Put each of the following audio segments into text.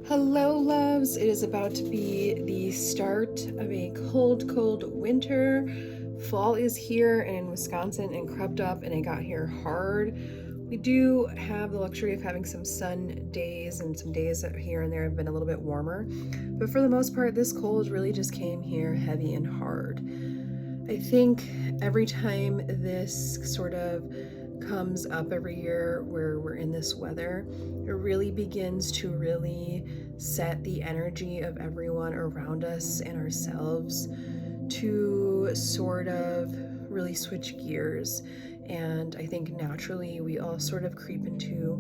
Hello, loves. It is about to be the start of a cold, cold winter. Fall is here in Wisconsin and crept up, and it got here hard. We do have the luxury of having some sun days, and some days that here and there have been a little bit warmer. But for the most part, this cold really just came here heavy and hard. I think every time this sort of comes up every year where we're in this weather, it really begins to really set the energy of everyone around us and ourselves to sort of really switch gears. And I think naturally we all sort of creep into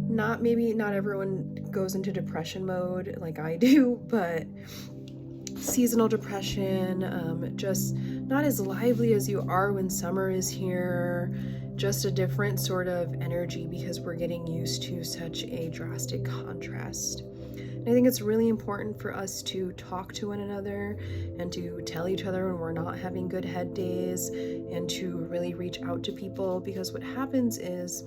not everyone goes into depression mode like I do, but seasonal depression, just not as lively as you are when summer is here, just a different sort of energy because we're getting used to such a drastic contrast. And I think it's really important for us to talk to one another and to tell each other when we're not having good head days and to really reach out to people, because what happens is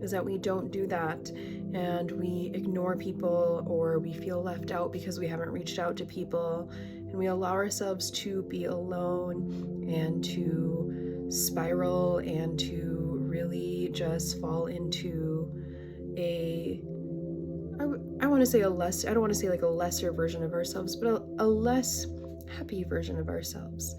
that we don't do that and we ignore people or we feel left out because we haven't reached out to people, and we allow ourselves to be alone and to spiral and to really just fall into I want to say I don't want to say like a lesser version of ourselves, but a less happy version of ourselves.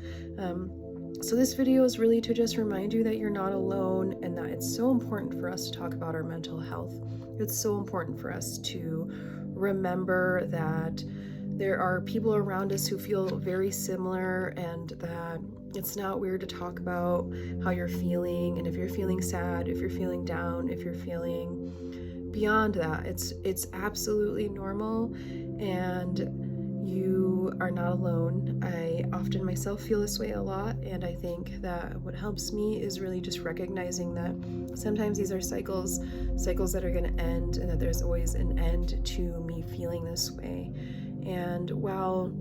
So this video is really to just remind you that you're not alone and that it's so important for us to talk about our mental health. It's so important for us to remember that there are people around us who feel very similar, and that it's not weird to talk about how you're feeling, and if you're feeling sad, if you're feeling down, if you're feeling beyond that, it's absolutely normal, and you are not alone. I often myself feel this way a lot, and I think that what helps me is really just recognizing that sometimes these are cycles that are going to end, and that there's always an end to me feeling this way. And while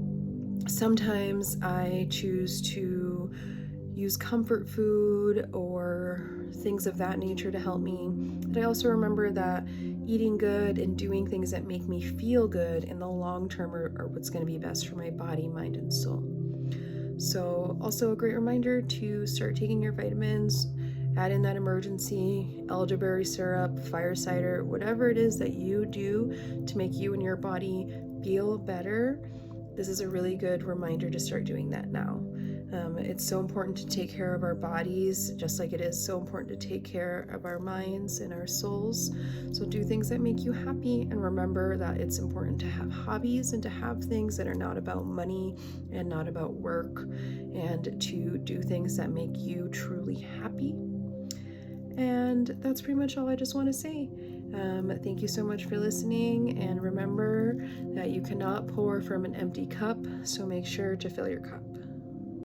sometimes I choose to use comfort food or things of that nature to help me, but I also remember that eating good and doing things that make me feel good in the long term are what's going to be best for my body, mind, and soul. So also a great reminder to start taking your vitamins, add in that emergency elderberry syrup, fire cider, whatever it is that you do to make you and your body feel better. This is a really good reminder to start doing that now. It's so important to take care of our bodies, just like it is so important to take care of our minds and our souls. So do things that make you happy, and remember that it's important to have hobbies and to have things that are not about money and not about work, and to do things that make you truly happy. And that's pretty much all I just want to say. Thank you so much for listening, and remember that you cannot pour from an empty cup, so make sure to fill your cup.